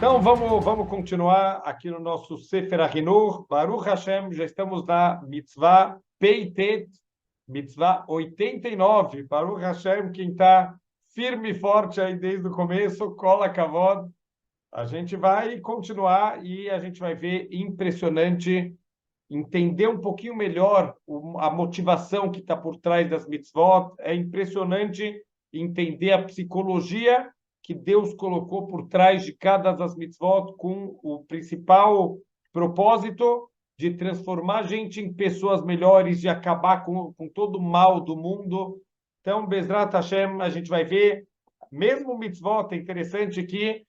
Então, vamos continuar aqui no nosso Sefer HaChinuch. Baruch Hashem, já estamos na Mitzvah Peitet, Mitzvah 89. Baruch Hashem, quem está firme e forte aí desde o começo, cola Kavod. A gente vai continuar e a gente vai ver impressionante, entender um pouquinho melhor a motivação que está por trás das mitzvot. É impressionante entender a psicologia que Deus colocou por trás de cada das mitzvot, com o principal propósito de transformar a gente em pessoas melhores, de acabar com todo o mal do mundo. Então, Bezrat Hashem, a gente vai ver, mesmo mitzvot, é interessante que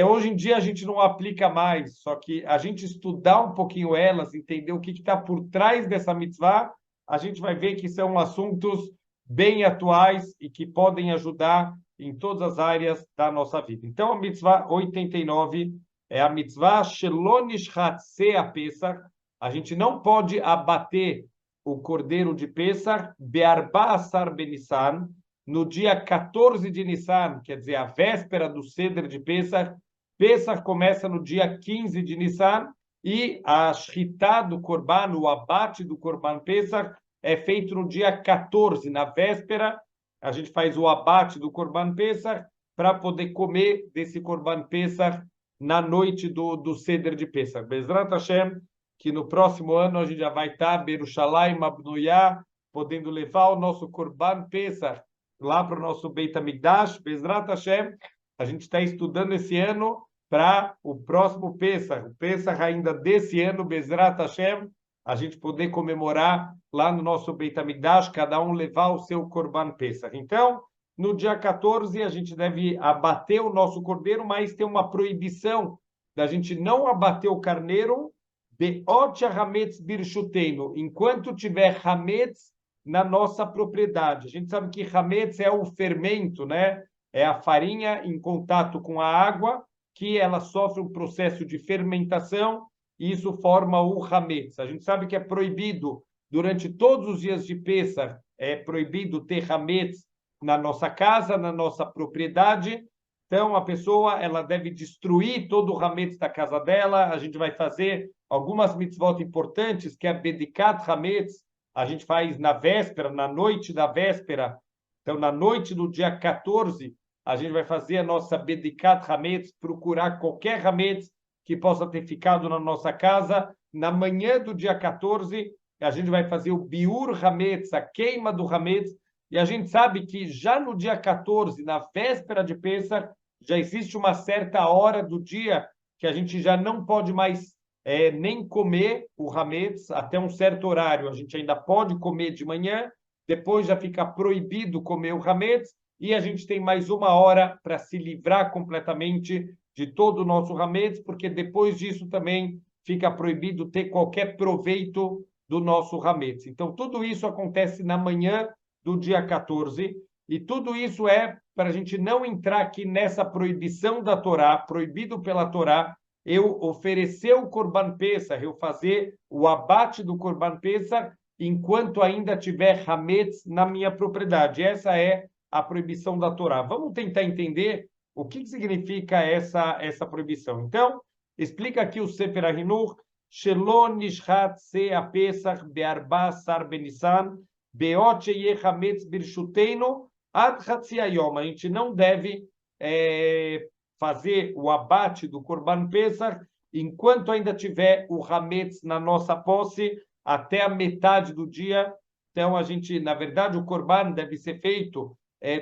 hoje em dia a gente não aplica mais, só que a gente estudar um pouquinho elas, entender o que está por trás dessa mitzvah, a gente vai ver que são assuntos bem atuais e que podem ajudar em todas as áreas da nossa vida. Então, a mitzvah 89 é a mitzvah Shelo Nishchat Seah Pesach. A gente não pode abater o cordeiro de Pesach Be'arba Asar Benissan, no dia 14 de Nissan, quer dizer, a véspera do Seder de Pesach. Pesach começa no dia 15 de Nissan e a Shritá do Corban, o abate do Corban Pesach, é feito no dia 14, na véspera. A gente faz o abate do Corban Pesach para poder comer desse Corban Pesach na noite do Seder de Pesach. Bezrat Hashem, que no próximo ano a gente já vai estar Berushalayim Abnuyá, podendo levar o nosso Corban Pesach lá para o nosso Beit HaMikdash, Bezrat Hashem. A gente está estudando esse ano para o próximo Pesach, o Pesach ainda desse ano, Bezrat Hashem, a gente poder comemorar lá no nosso Beit HaMikdash, cada um levar o seu Corban Pesach. Então, no dia 14, a gente deve abater o nosso cordeiro, mas tem uma proibição da gente não abater o carneiro, Be'ot hametz birshuteinu, enquanto tiver hametz na nossa propriedade. A gente sabe que hametz é o fermento, né? É a farinha em contato com a água, que ela sofre um processo de fermentação, e isso forma o hametz. A gente sabe que é proibido, durante todos os dias de Pesach, é proibido ter hametz na nossa casa, na nossa propriedade. Então, a pessoa ela deve destruir todo o hametz da casa dela. A gente vai fazer algumas mitzvot importantes, que é Bedikat Hametz. A gente faz na véspera, na noite da véspera. Então, na noite do dia 14, a gente vai fazer a nossa Bedikat Hametz, procurar qualquer Hametz que possa ter ficado na nossa casa. Na manhã do dia 14, a gente vai fazer o Biur Hametz, a queima do Hametz. E a gente sabe que já no dia 14, na véspera de Pesach, já existe uma certa hora do dia que a gente já não pode mais nem comer o hametz até um certo horário. A gente ainda pode comer de manhã, depois já fica proibido comer o hametz, e a gente tem mais uma hora para se livrar completamente de todo o nosso hametz, porque depois disso também fica proibido ter qualquer proveito do nosso hametz. Então, tudo isso acontece na manhã do dia 14, e tudo isso é para a gente não entrar aqui nessa proibição da Torá, proibido pela Torá, eu oferecer o Corban Pesach, eu fazer o abate do Corban Pesach, enquanto ainda tiver hametz na minha propriedade. Essa é a proibição da Torá. Vamos tentar entender o que significa essa proibição. Então, explica aqui o Sefer HaChinuch, Shelo nishchat seah Pesach be'arba asar benissan, be'ot sheyeh hametz birshuteinu ad chatzi hayom. A gente não deve fazer o abate do Corban Pesach enquanto ainda tiver o hametz na nossa posse até a metade do dia. Então, a gente, na verdade, o Corban deve ser feito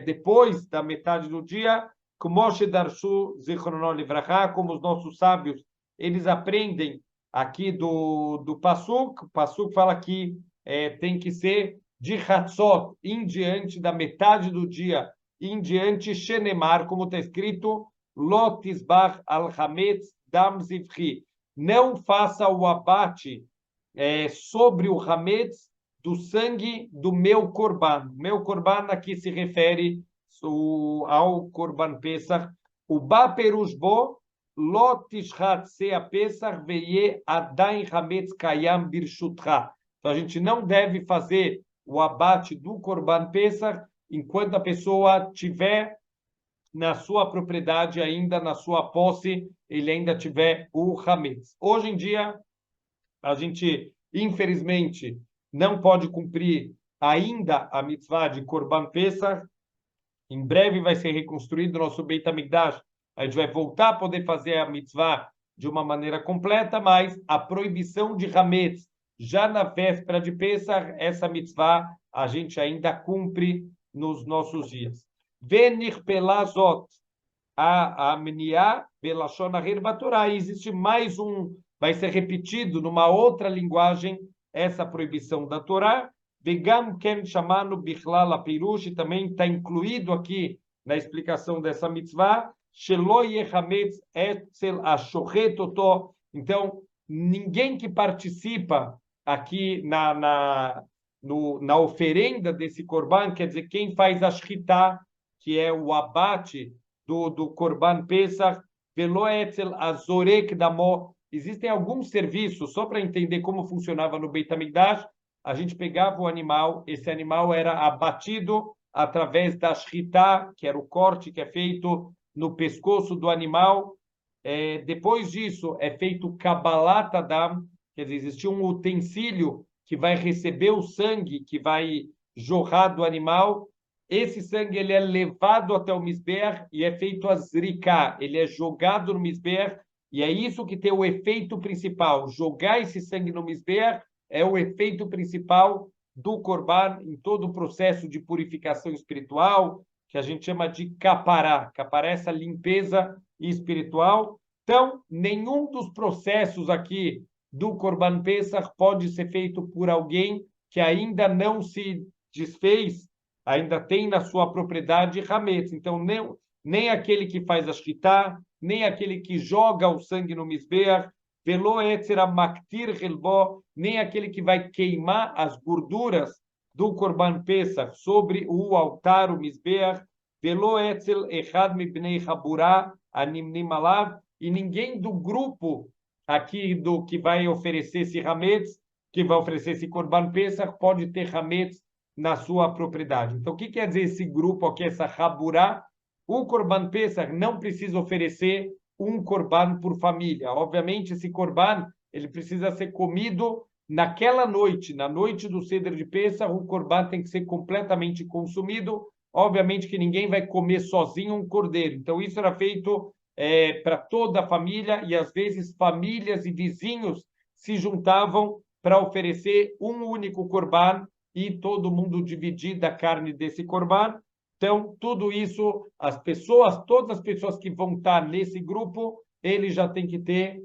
depois da metade do dia, como os nossos sábios, eles aprendem aqui do Passuk. O Passuk fala que tem que ser de Hatzot em diante, da metade do dia em diante, Shenemar, como está escrito, Lotisbach al-Hametz dam zivchi. Não faça o abate sobre o Hametz do sangue do meu Corban. Meu Corban aqui se refere ao Corban Pesach. O Ba Perush Bo, Lotishchat Seah Pesach veye adain Hametz kayam birshutcha. Então, a gente não deve fazer o abate do Corban Pesach enquanto a pessoa tiver na sua propriedade, ainda na sua posse, ele ainda tiver o Hametz. Hoje em dia, a gente, infelizmente, não pode cumprir ainda a mitzvah de Korban Pesach. Em breve vai ser reconstruído o nosso Beit HaMikdash. A gente vai voltar a poder fazer a mitzvah de uma maneira completa, mas a proibição de Hametz, já na véspera de Pesach, essa mitzvah a gente ainda cumpre nos nossos dias. Venir pelazot, a meniá belashon ahir batorá. Existe mais um, vai ser repetido numa outra linguagem, essa proibição da Torá. Vegam ken chamano bichlal apirush, também está incluído aqui na explicação dessa mitzvah. Shelo yechametz etzel ashochet oto. Então, ninguém que participa aqui na oferenda desse korban, quer dizer, quem faz a shchita, que é o abate do Korban Pesach, velo etzel azorek damo. Existem alguns serviços, só para entender como funcionava no Beit HaMikdash, a gente pegava o animal, esse animal era abatido através da shchita, que era o corte que é feito no pescoço do animal. Depois disso, é feito Kabbalat Adam, quer dizer, existe um utensílio que vai receber o sangue que vai jorrar do animal. Esse sangue ele é levado até o Mizbeach e é feito a zrika, ele é jogado no Mizbeach, e é isso que tem o efeito principal. Jogar esse sangue no Mizbeach é o efeito principal do Korban em todo o processo de purificação espiritual, que a gente chama de capará. Capará é essa limpeza espiritual. Então, nenhum dos processos aqui do Korban Pesach pode ser feito por alguém que ainda não se desfez, ainda tem na sua propriedade Hametz. Então, nem aquele que faz a shchita, nem aquele que joga o sangue no Mizbeach, velo etzer maktir helbo, nem aquele que vai queimar as gorduras do Korban Pesach sobre o altar, o Mizbeach, velo etzel echad mibnei haburá animnim alav, e ninguém do grupo aqui do que vai oferecer esse Hametz, que vai oferecer esse Korban Pesach, pode ter Hametz na sua propriedade. Então, o que quer dizer esse grupo aqui, essa Haburá? O Korban Pesach não precisa oferecer um Korban por família. Obviamente, esse Korban ele precisa ser comido naquela noite, na noite do Seder de Pesach, o Korban tem que ser completamente consumido. Obviamente que ninguém vai comer sozinho um cordeiro. Então, isso era feito para toda a família, e às vezes famílias e vizinhos se juntavam para oferecer um único Korban e todo mundo dividir da carne desse Korban. Então, tudo isso, as pessoas, todas as pessoas que vão estar nesse grupo, ele já tem que ter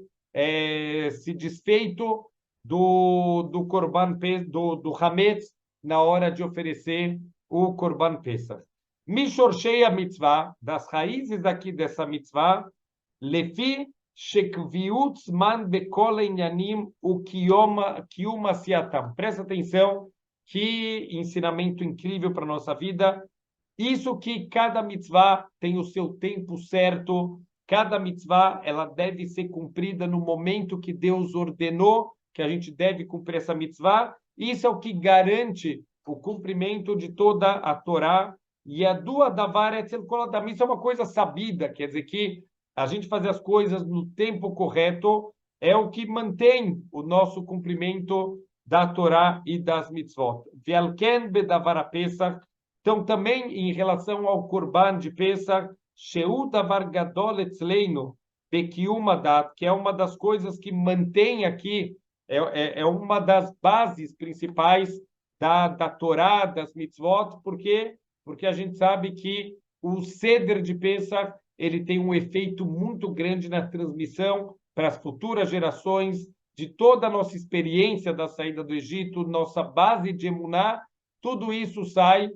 se desfeito do Korban, do Hametz, na hora de oferecer o Korban Pesach. Mishorshei a mitzvah, das raízes aqui dessa mitzvah, lefi shekviut zman bekol inyanim ukium asiatam. Presta atenção, que ensinamento incrível para a nossa vida. Isso que cada mitzvah tem o seu tempo certo, cada mitzvah ela deve ser cumprida no momento que Deus ordenou que a gente deve cumprir essa mitzvah. Isso é o que garante o cumprimento de toda a Torá. E a dua davar etzel kol adam, isso é uma coisa sabida, quer dizer que a gente fazer as coisas no tempo correto é o que mantém o nosso cumprimento da Torá e das mitzvot. Ve'alken bedavar Pesach. Então, também em relação ao Korban de Pesach, Sheu davar gadol etzleinu bekium adat, que é uma das coisas que mantém aqui, é uma das bases principais da Torá, das mitzvot, porque a gente sabe que o Seder de Pesach ele tem um efeito muito grande na transmissão para as futuras gerações de toda a nossa experiência da saída do Egito, nossa base de emuná, tudo isso sai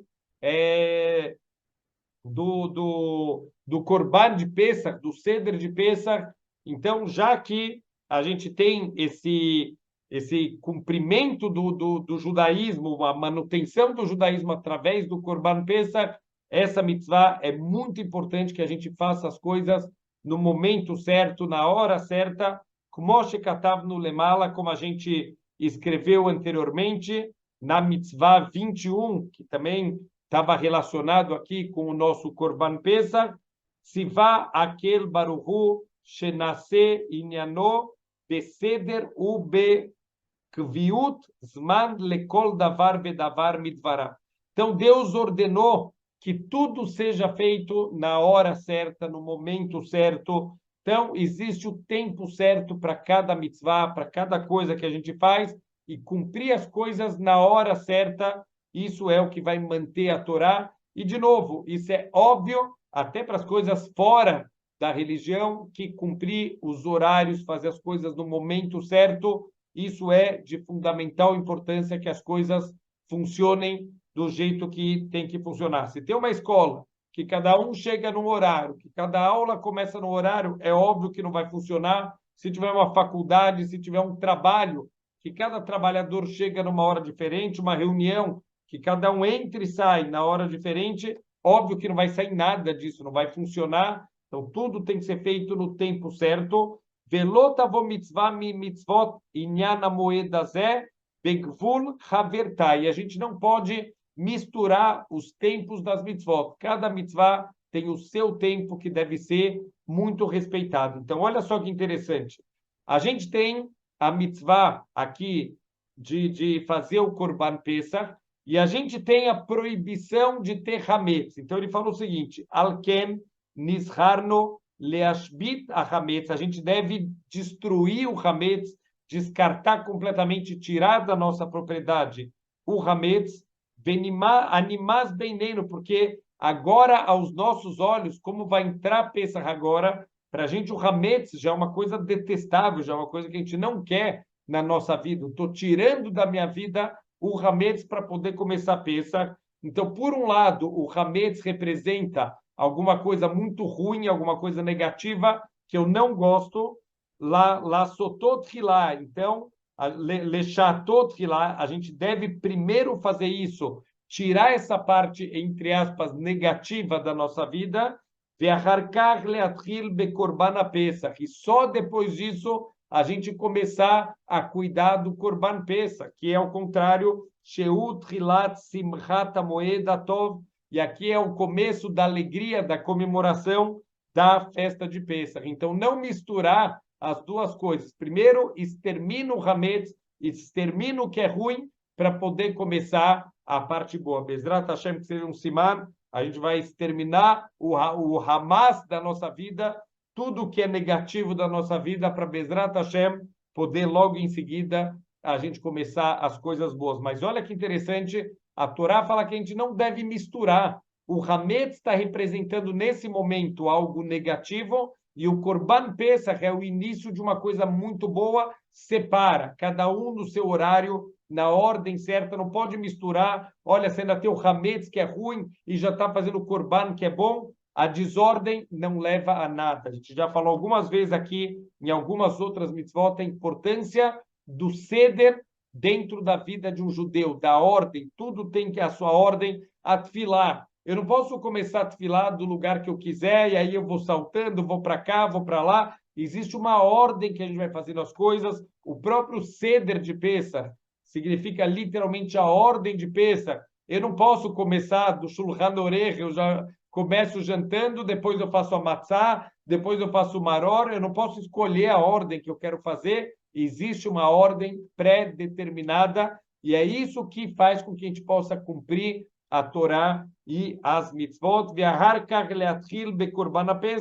do Korban de Pesach, do Seder de Pesach. Então, já que a gente tem esse cumprimento do judaísmo, a manutenção do judaísmo através do Korban Pesach, essa mitzvah é muito importante que a gente faça as coisas no momento certo, na hora certa, como shekatav no lemala, como a gente escreveu anteriormente, na mitzvah 21, que também estava relacionado aqui com o nosso Korban Pesach, Tzivá aquel baruchu shenase inyano beseder ube kviut zman lekol davar vedavar midvará. Então, Deus ordenou que tudo seja feito na hora certa, no momento certo. Então, existe o tempo certo para cada mitzvah, para cada coisa que a gente faz, e cumprir as coisas na hora certa, isso é o que vai manter a Torá. E, de novo, isso é óbvio até para as coisas fora da religião, que cumprir os horários, fazer as coisas no momento certo, isso é de fundamental importância que as coisas funcionem do jeito que tem que funcionar. Se tem uma escola que cada um chega num horário, que cada aula começa no horário, é óbvio que não vai funcionar. Se tiver uma faculdade, se tiver um trabalho, que cada trabalhador chega numa hora diferente, uma reunião, que cada um entra e sai na hora diferente, óbvio que não vai sair nada disso, não vai funcionar. Então, tudo tem que ser feito no tempo certo. Velotavo mitzvah mi mitzvot inyan moed hazeh begvul havertai. E a gente não pode misturar os tempos das mitzvot. Cada mitzvah tem o seu tempo que deve ser muito respeitado. Então, olha só que interessante. A gente tem a mitzvah aqui de fazer o Korban Pesach, e a gente tem a proibição de ter hametz. Então, ele falou o seguinte, Alkem nisharno leashbit hametz. A gente deve destruir o hametz, descartar completamente, tirar da nossa propriedade o hametz, animais beneno, porque agora, aos nossos olhos, como vai entrar Pesach agora, para a gente o hametz já é uma coisa detestável, já é uma coisa que a gente não quer na nossa vida. Estou tirando da minha vida o hametz para poder começar Pesach. Então, por um lado, o hametz representa alguma coisa muito ruim, alguma coisa negativa que eu não gosto, lá sotot hilá. Então, lechatot hilá, a gente deve primeiro fazer isso, tirar essa parte, entre aspas, negativa da nossa vida, e só depois disso a gente começar a cuidar do Korban Pesach, que é o contrário, Sheut Hilat Simchat Moed Atov, e aqui é o começo da alegria, da comemoração da festa de Pesach. Então, não misturar as duas coisas. Primeiro, extermina o hametz, extermina o que é ruim, para poder começar a parte boa. Bezrat Hashem, que seja um siman, a gente vai exterminar o Hamas da nossa vida, tudo que é negativo da nossa vida, para Bezrat Hashem poder logo em seguida a gente começar as coisas boas. Mas olha que interessante, a Torá fala que a gente não deve misturar. O hametz está representando nesse momento algo negativo e o Korban Pesach é o início de uma coisa muito boa. Separa, cada um no seu horário, na ordem certa, não pode misturar. Olha, você ainda tem o hametz que é ruim e já está fazendo o Korban que é bom. A desordem não leva a nada. A gente já falou algumas vezes aqui, em algumas outras mitzvot, a importância do ceder dentro da vida de um judeu, da ordem. Tudo tem que a sua ordem, a tefilá. Eu não posso começar a tefilá do lugar que eu quiser, e aí eu vou saltando, vou para cá, vou para lá. Existe uma ordem que a gente vai fazendo as coisas. O próprio ceder de Pesach significa literalmente a ordem de Pesach. Eu não posso começar do Shulchan Aruch, eu já começo jantando, depois eu faço a matzá, depois eu faço o maror. Eu não posso escolher a ordem que eu quero fazer. Existe uma ordem pré-determinada, e é isso que faz com que a gente possa cumprir a Torá e as mitzvot.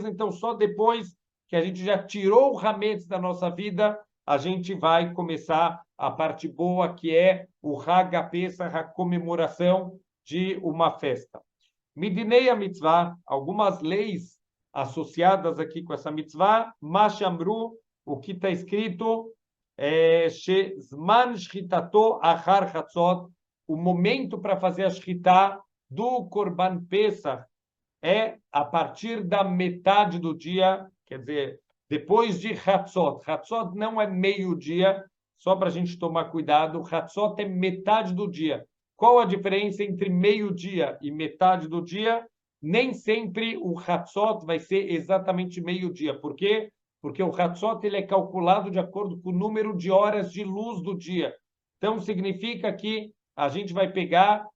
Então, só depois que a gente já tirou o hametz da nossa vida, a gente vai começar a parte boa, que é o Hag HaPesach, a comemoração de uma festa. Midinei a mitzvah, algumas leis associadas aqui com essa mitzvah, Mashamru, o que está escrito, Shezman Shchitato Achar Chatzot, o momento para fazer a Shchitá do Korban Pesach é a partir da metade do dia, quer dizer, depois de Chatzot. Chatzot não é meio-dia, só para a gente tomar cuidado, Chatzot é metade do dia. Qual a diferença entre meio-dia e metade do dia? Nem sempre o Chatzot vai ser exatamente meio-dia. Por quê? Porque o Chatzot ele é calculado de acordo com o número de horas de luz do dia. Então, significa que a gente vai pegar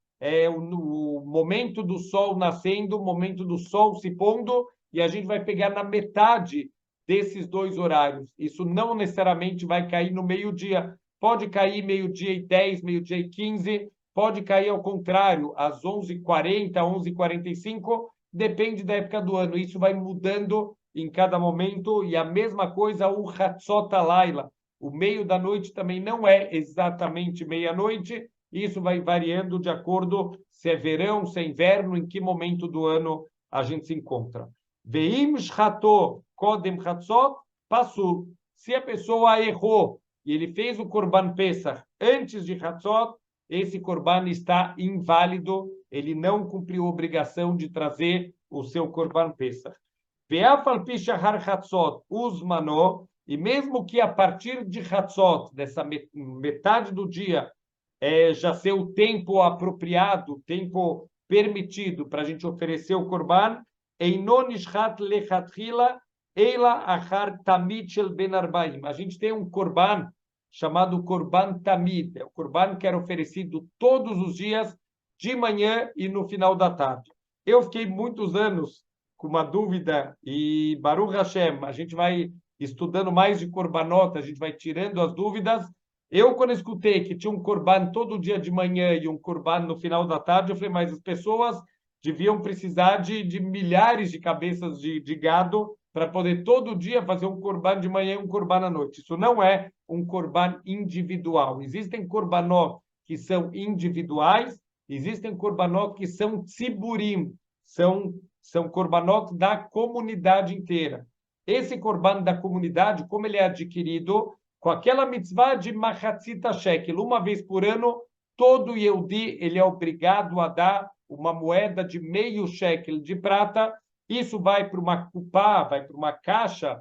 o momento do sol nascendo, o momento do sol se pondo, e a gente vai pegar na metade desses dois horários. Isso não necessariamente vai cair no meio-dia. Pode cair meio-dia e 10, meio-dia e 15, pode cair ao contrário, às 11h40, 11h45, depende da época do ano. Isso vai mudando em cada momento, e a mesma coisa o Hatzot Halayla. O meio da noite também não é exatamente meia-noite, isso vai variando de acordo se é verão, se é inverno, em que momento do ano a gente se encontra. Veim Shato Kodem Hatzot Pasul. Se a pessoa errou e ele fez o Korban Pesach antes de Hatzot, esse Korban está inválido, ele não cumpriu a obrigação de trazer o seu Korban Pesach. Ve'afal pi shahar Hatzot uzmano, e mesmo que a partir de Hatzot, dessa metade do dia, já ser o tempo apropriado, o tempo permitido para a gente oferecer o Korban, einon nishchat lechatchila eila achar tamid shel ben arbaim. A gente tem um Korban chamado Korban Tamid, é o Korban que era oferecido todos os dias, de manhã e no final da tarde. Eu fiquei muitos anos com uma dúvida, e Baruch Hashem, a gente vai estudando mais de Korbanot, a gente vai tirando as dúvidas. Eu, quando escutei que tinha um Korban todo dia de manhã e um Korban no final da tarde, eu falei, mas as pessoas deviam precisar de milhares de cabeças de gado para poder todo dia fazer um Korban de manhã e um Korban à noite. Isso não é um Korban individual. Existem Korbanot que são individuais, existem Korbanot que são tziburim, são Korbanot da comunidade inteira. Esse Korban da comunidade, como ele é adquirido, com aquela mitzvah de machatzita shekel, uma vez por ano, todo Yehudi ele é obrigado a dar uma moeda de meio shekel de prata. Isso vai para uma cupá, vai para uma caixa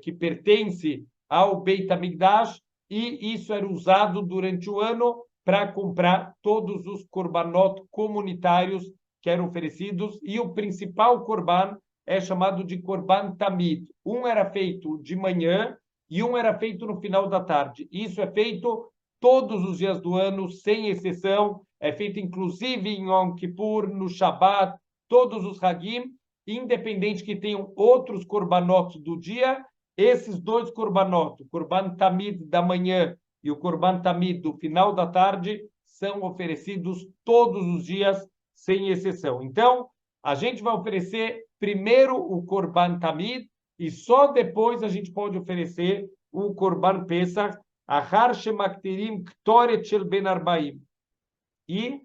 que pertence ao Beit HaMikdash, e isso era usado durante o ano para comprar todos os korbanot comunitários que eram oferecidos, e o principal korban é chamado de korban tamid. Um era feito de manhã e um era feito no final da tarde. Isso é feito todos os dias do ano, sem exceção. É feito inclusive em Yom Kippur, no Shabbat, todos os Hagim, independente que tenham outros korbanot do dia. Esses dois korbanot, o korban tamid da manhã e o korban tamid do final da tarde, são oferecidos todos os dias, sem exceção. Então, a gente vai oferecer primeiro o korban tamid, e só depois a gente pode oferecer o korban pesach, achar shemaktirim ktoret shel ben arbaim. E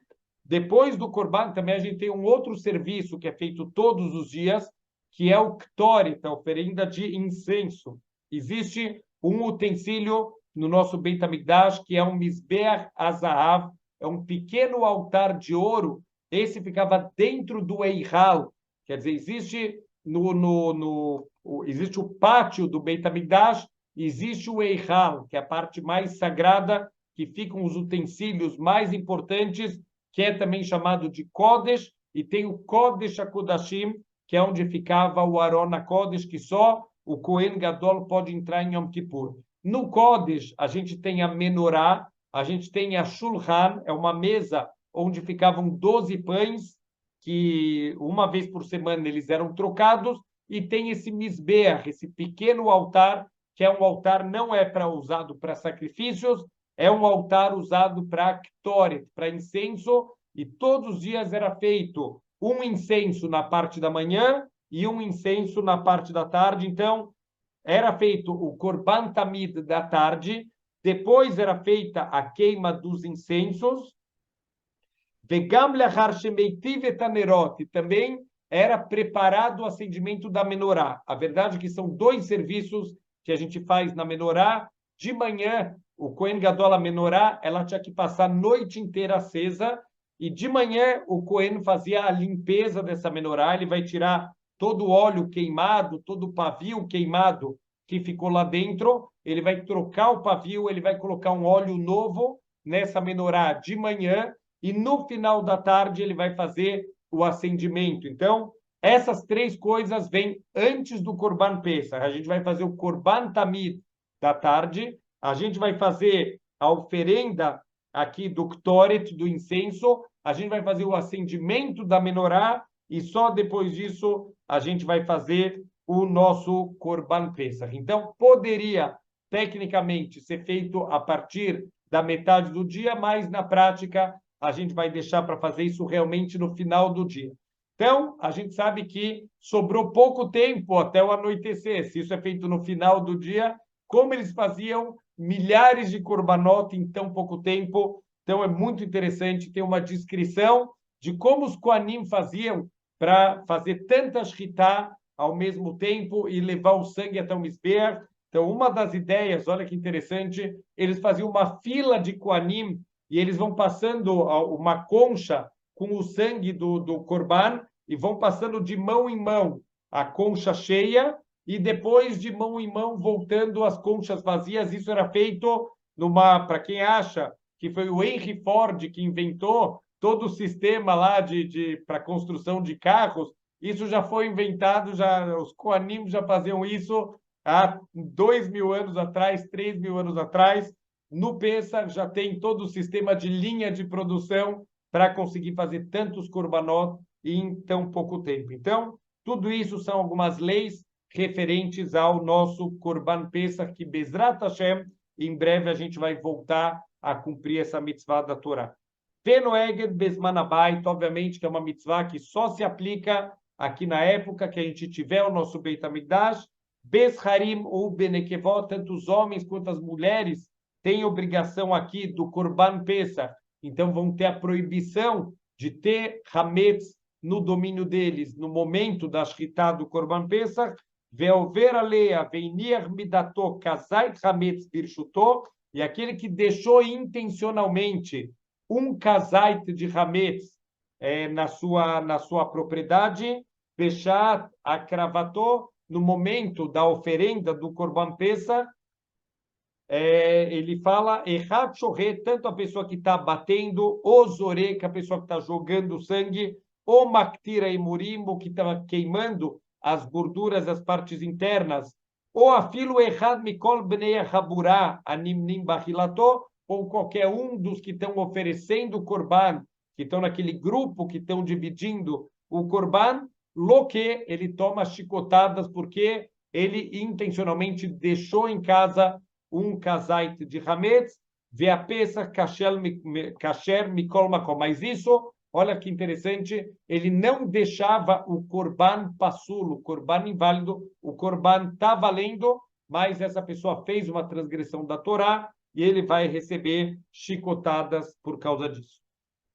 depois do korban também a gente tem um outro serviço que é feito todos os dias, que é o ktoret, a oferenda de incenso. Existe um utensílio no nosso Beit HaMikdash que é um Mizbeach Azahav, é um pequeno altar de ouro. Esse ficava dentro do Eihal, quer dizer, existe existe o pátio do Beit HaMikdash, existe o Eihal, que é a parte mais sagrada, que ficam os utensílios mais importantes, que é também chamado de Kodesh, e tem o Kodesh HaKodashim, que é onde ficava o Aron HaKodesh, que só o Kohen Gadol pode entrar em Yom Kippur. No Kodesh, a gente tem a Menorá, a gente tem a Shulchan, é uma mesa onde ficavam 12 pães, que uma vez por semana eles eram trocados, e tem esse Mizbeach, esse pequeno altar, que é um altar não é usado para sacrifícios, é um altar usado para Ktoret, para incenso, e todos os dias era feito um incenso na parte da manhã e um incenso na parte da tarde. Então, era feito o Korban Tamid da tarde, depois era feita a queima dos incensos, Vegam lachar shemeitiv et hanerot, e também era preparado o acendimento da menorá. A verdade é que são dois serviços que a gente faz na menorá. De manhã, o Kohen Gadol, a menorá, ela tinha que passar a noite inteira acesa, e de manhã o Kohen fazia a limpeza dessa menorá, ele vai tirar todo o óleo queimado, todo o pavio queimado que ficou lá dentro, ele vai trocar o pavio, ele vai colocar um óleo novo nessa menorá de manhã, e no final da tarde ele vai fazer o acendimento. Então, essas três coisas vêm antes do Korban Pesach. A gente vai fazer o Korban Tamid da tarde, a gente vai fazer a oferenda aqui do Ktoret, do incenso, a gente vai fazer o acendimento da menorá, e só depois disso a gente vai fazer o nosso Korban Pesach. Então, poderia, tecnicamente, ser feito a partir da metade do dia, mas, na prática, a gente vai deixar para fazer isso realmente no final do dia. Então, a gente sabe que sobrou pouco tempo até o anoitecer. Se isso é feito no final do dia, como eles faziam milhares de korbanot em tão pouco tempo. Então, é muito interessante ter uma descrição de como os Kohanim faziam para fazer tantas shritá ao mesmo tempo e levar o sangue até o Mizbeach. Então, uma das ideias, olha que interessante, eles faziam uma fila de Kohanim e eles vão passando uma concha com o sangue do Korban e vão passando de mão em mão a concha cheia e depois de mão em mão voltando as conchas vazias. Isso era feito para quem acha que foi o Henry Ford que inventou todo o sistema lá para construção de carros. Isso já foi inventado, já os Kohanim já faziam isso há 2.000 anos atrás, 3.000 anos atrás. No Pesach já tem todo o sistema de linha de produção para conseguir fazer tantos korbanot em tão pouco tempo. Então, tudo isso são algumas leis referentes ao nosso Korban Pesach, que Bezrat Hashem, em breve a gente vai voltar a cumprir essa mitzvah da Torá. Penoeged Bezman Habayit, obviamente que é uma mitzvah que só se aplica aqui na época que a gente tiver o nosso Beit HaMikdash. Bezharim ou Benekevot, tanto os homens quanto as mulheres têm obrigação aqui do Korban Pesach. Então vão ter a proibição de ter Hametz no domínio deles no momento da Shritá do Korban Pesach. Veover alea veinir midato kazait Hametz birshuto, e aquele que deixou intencionalmente um kazait de Hametz na sua propriedade, fechar a cravatou no momento da oferenda do Korban Pesach, ele fala, tanto a pessoa que está batendo, o zoré, que é a pessoa que está jogando sangue, o maktira e murimbo, que está queimando as gorduras das partes internas, ou afilo errad mikol bnei haburá animnim bahilato, ou qualquer um dos que estão oferecendo o korban, que estão naquele grupo que estão dividindo o korban, lo que ele toma chicotadas porque ele intencionalmente deixou em casa um kazait de Hametz, ve a Pesach kasher mikol makom. Mas isso, olha que interessante, ele não deixava o korban passulo, o korban inválido, o korban está valendo, mas essa pessoa fez uma transgressão da Torá e ele vai receber chicotadas por causa disso.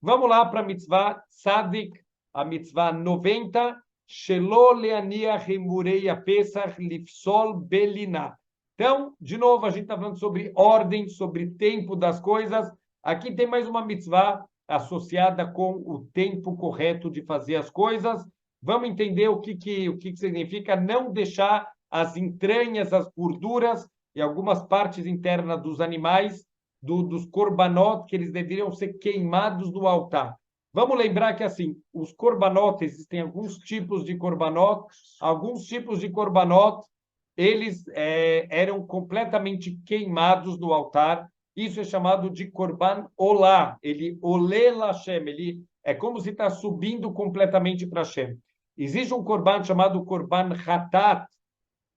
Vamos lá para a mitzvah Tzadik, a mitzvah 90, Shelo leaniach hemurei a Pesach lifsol belinah. Então, de novo, a gente está falando sobre ordem, sobre tempo das coisas. Aqui tem mais uma mitzvah associada com o tempo correto de fazer as coisas. Vamos entender o que significa não deixar as entranhas, as gorduras e algumas partes internas dos animais, dos korbanot, que eles deveriam ser queimados no altar. Vamos lembrar que, assim, os korbanot, existem alguns tipos de korbanot, eles eram completamente queimados no altar. Isso é chamado de Korban Olá. Ele olê Lashem, ele é como se está subindo completamente para Hashem. Existe um Korban chamado Korban Hatat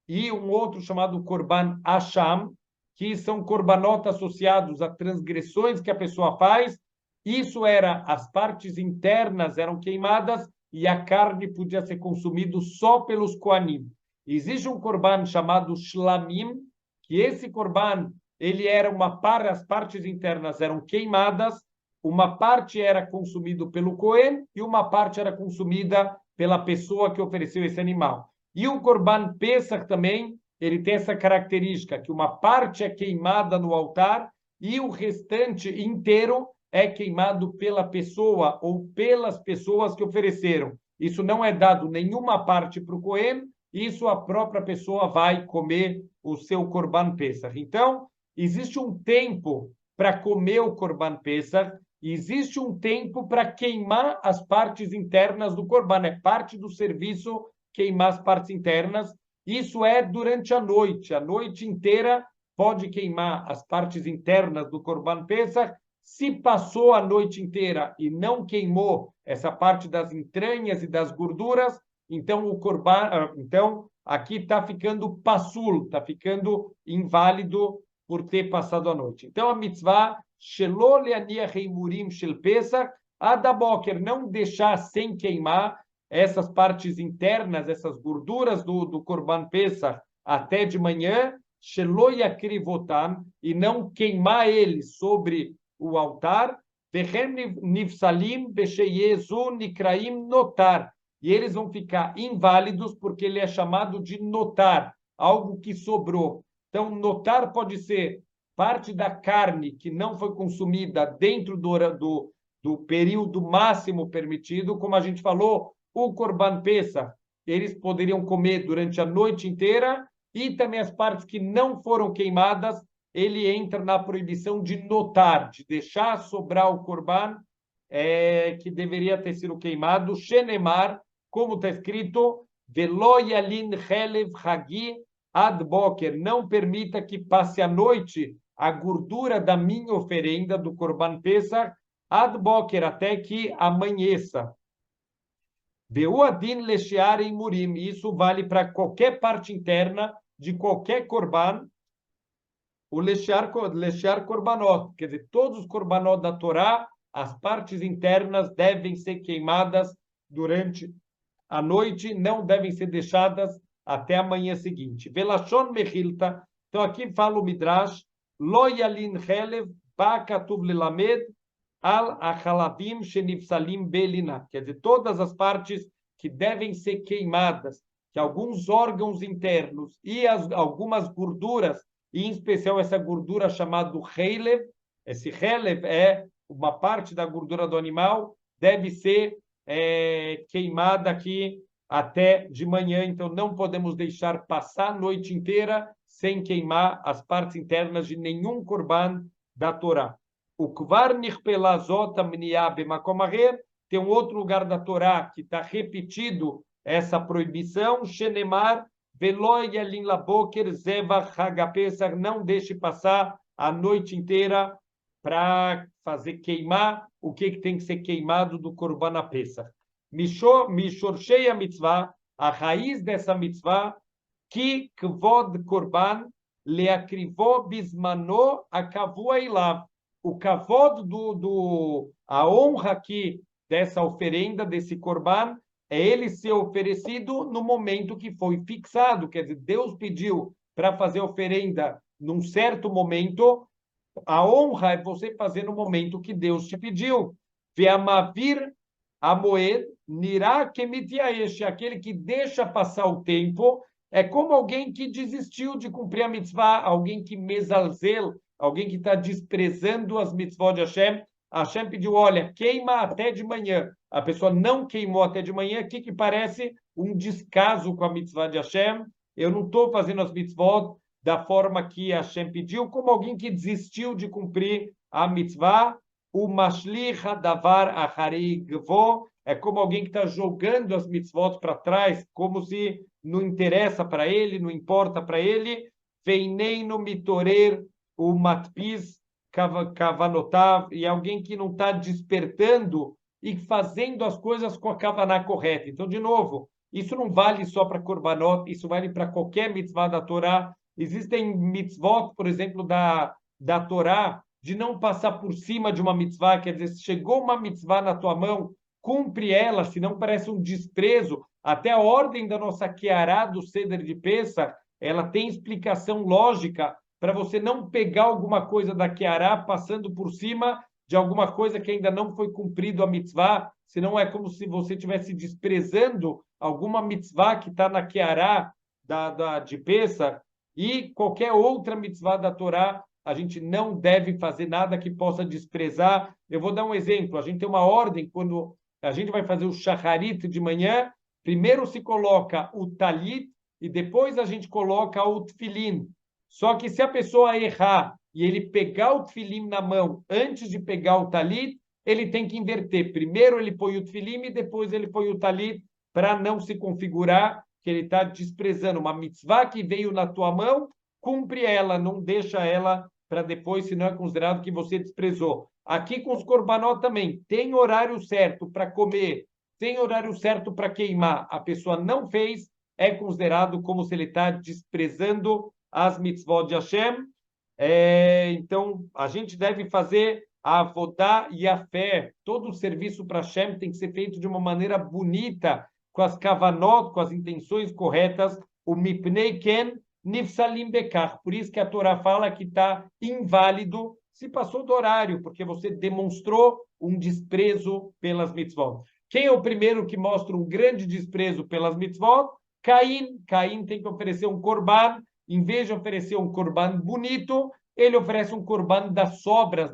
e um outro chamado Korban Asham, que são korbanot associados a transgressões que a pessoa faz. Isso era, as partes internas eram queimadas e a carne podia ser consumida só pelos Kohanim. Existe um korban chamado shlamim, que esse korban, ele era as partes internas eram queimadas, uma parte era consumido pelo Kohen e uma parte era consumida pela pessoa que ofereceu esse animal. E o korban Pesach também, ele tem essa característica, que uma parte é queimada no altar e o restante inteiro é queimado pela pessoa ou pelas pessoas que ofereceram. Isso não é dado nenhuma parte para o Kohen, isso a própria pessoa vai comer o seu Korban Pesach. Então, existe um tempo para comer o Korban Pesach, existe um tempo para queimar as partes internas do Korban. É parte do serviço queimar as partes internas. Isso é durante a noite inteira pode queimar as partes internas do Korban Pesach Se passou a noite inteira e não queimou essa parte das entranhas e das gorduras, então o corban, então aqui está ficando passul, está ficando inválido por ter passado a noite. Então a mitzvah shelo leaniach heimurim shel Pesach ad haboker, não deixar sem queimar essas partes internas, essas gorduras do Corban Pesach até de manhã, shelo yakrivotam, e não queimar eles sobre o altar, vechem nifsalim besheyezu nikraim notar, e eles vão ficar inválidos porque ele é chamado de notar, algo que sobrou. Então, notar pode ser parte da carne que não foi consumida dentro do período máximo permitido, como a gente falou, o Corban Pesach, eles poderiam comer durante a noite inteira, e também as partes que não foram queimadas, ele entra na proibição de notar, de deixar sobrar o Corban, que deveria ter sido queimado, Shenemar, como está escrito, Velo yalin chelev hagi ad boker, não permita que passe a noite a gordura da minha oferenda, do Corban Pesach, ad boker, até que amanheça. Veuadin lechear em murim, isso vale para qualquer parte interna de qualquer Corban, o lechear korbanot, quer dizer, todos os korbanot da Torá, as partes internas devem ser queimadas durante a noite, não devem ser deixadas até a manhã seguinte. Velashon mechilta, então aqui fala o Midrash, lo yalin chelev ba katuv lelamed al achalavim shenifsalim belina, quer dizer, todas as partes que devem ser queimadas, que alguns órgãos internos e algumas gorduras, e em especial essa gordura chamada heilev, esse heilev é uma parte da gordura do animal, deve ser queimada aqui até de manhã, então não podemos deixar passar a noite inteira sem queimar as partes internas de nenhum korban da Torá. O kvar nichpelazot amniah bemakom acher, tem um outro lugar da Torá que está repetido essa proibição, shenemar velo yalin laboker zevach hagapesach, não deixe passar a noite inteira para fazer queimar o que tem que ser queimado do Korban Pesach. Mishorshei a mitzvah, a raiz dessa mitzvah, que kvod Korban leakrivó bismano akavua ilav. O kavod a honra aqui dessa oferenda, desse Korban, é ele ser oferecido no momento que foi fixado. Quer dizer, Deus pediu para fazer oferenda num certo momento, a honra é você fazer no momento que Deus te pediu. Ve'amavir amoed nirá kemitiaesh, aquele que deixa passar o tempo, é como alguém que desistiu de cumprir a mitzvah, alguém que mesalzel, alguém que está desprezando as mitzvot de Hashem. Hashem pediu, olha, queima até de manhã. A pessoa não queimou até de manhã, o que parece um descaso com a mitzvah de Hashem. Eu não estou fazendo as mitzvot da forma que Hashem pediu, como alguém que desistiu de cumprir a mitzvah. O mashlich davar acharei gvo, é como alguém que está jogando as mitzvot para trás, como se não interessa para ele, não importa para ele. Veineino mitorer o matpiz kavanotav, e alguém que não está despertando e fazendo as coisas com a kavaná correta. Então, de novo, isso não vale só para korbanot, isso vale para qualquer mitzvah da Torá. Existem mitzvot, por exemplo, da Torá, de não passar por cima de uma mitzvah, quer dizer, se chegou uma mitzvah na tua mão, cumpre ela, senão parece um desprezo. Até a ordem da nossa Keará, do Seder de Pesach, ela tem explicação lógica para você não pegar alguma coisa da Keará passando por cima de alguma coisa que ainda não foi cumprido a mitzvah, senão é como se você estivesse desprezando alguma mitzvah que está na Keará de Pesach, e qualquer outra mitzvah da Torá, a gente não deve fazer nada que possa desprezar. Eu vou dar um exemplo. A gente tem uma ordem, quando a gente vai fazer o shacharit de manhã, primeiro se coloca o talit e depois a gente coloca o tefilin. Só que se a pessoa errar e ele pegar o tefilin na mão antes de pegar o talit, ele tem que inverter. Primeiro ele põe o tefilin e depois ele põe o talit, para não se configurar que ele está desprezando uma mitzvah que veio na tua mão, cumpre ela, não deixa ela para depois, senão é considerado que você desprezou. Aqui com os korbanot também, tem horário certo para comer, tem horário certo para queimar. A pessoa não fez, é considerado como se ele está desprezando as mitzvot de Hashem. Então, a gente deve fazer a avodá e a fé. Todo o serviço para Hashem tem que ser feito de uma maneira bonita, com as kavanot, com as intenções corretas. O mipnei ken nifsalim bekach. Por isso que a Torá fala que está inválido se passou do horário, porque você demonstrou um desprezo pelas mitzvot. Quem é o primeiro que mostra um grande desprezo pelas mitzvot? Caim. Caim tem que oferecer um korban. Em vez de oferecer um korban bonito, ele oferece um korban das sobras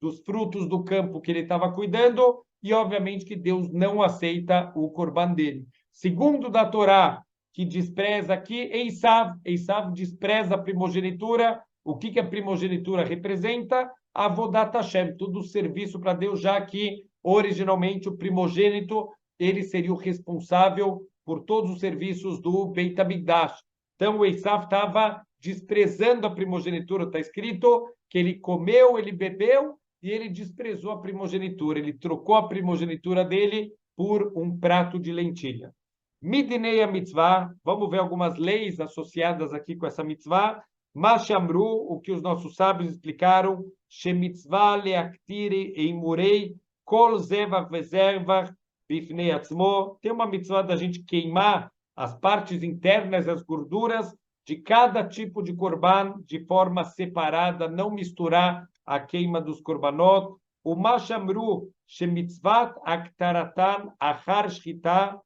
dos frutos do campo que ele estava cuidando, e obviamente que Deus não aceita o korban dele. Segundo da Torá, que despreza aqui, Esav despreza a primogenitura. O que a primogenitura representa? Avodat Hashem, todo o serviço para Deus, já que originalmente o primogênito ele seria o responsável por todos os serviços do Beit HaMikdash. Então, o Esav estava desprezando a primogenitura. Está escrito que ele comeu, ele bebeu e ele desprezou a primogenitura. Ele trocou a primogenitura dele por um prato de lentilha. Midnei a mitzvah. Vamos ver algumas leis associadas aqui com essa mitzvah. Mashamru, o que os nossos sábios explicaram. Shemitzvah leaktiri eimurei kol zevach vezervach bifnei atzmo. Tem uma mitzvah da gente queimar as partes internas, as gorduras de cada tipo de korban de forma separada, não misturar a queima dos korbanot. O Mashamru, Shemitzvat Aktaratan Achar Shchita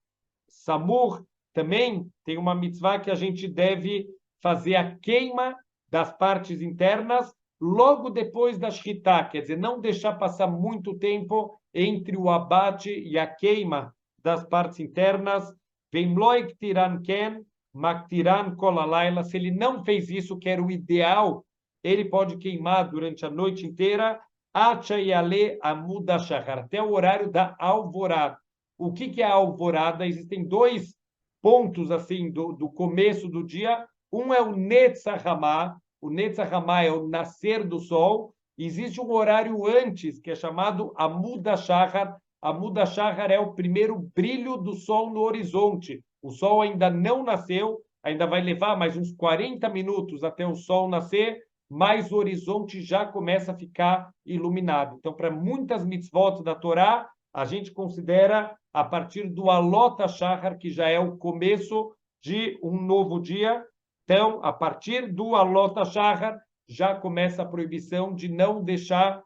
Samur, também tem uma mitzvah que a gente deve fazer a queima das partes internas logo depois da Shchita, quer dizer, não deixar passar muito tempo entre o abate e a queima das partes internas. Vem loik tiran ken, maktiran kolalayla. Se ele não fez isso, que era o ideal, ele pode queimar durante a noite inteira, achayale amuda shachar, até o horário da alvorada. O que é a alvorada? Existem dois pontos assim do começo do dia. Um é o Netzach-Hamá. O Netzach-Hamá é o nascer do sol. Existe um horário antes, que é chamado Amuda Shachar. Amuda Shachar é o primeiro brilho do sol no horizonte. O sol ainda não nasceu, ainda vai levar mais uns 40 minutos até o sol nascer, mas o horizonte já começa a ficar iluminado. Então, para muitas mitzvot da Torá, a gente considera a partir do Alot HaShachar, que já é o começo de um novo dia. Então, a partir do Alot HaShachar, já começa a proibição de não deixar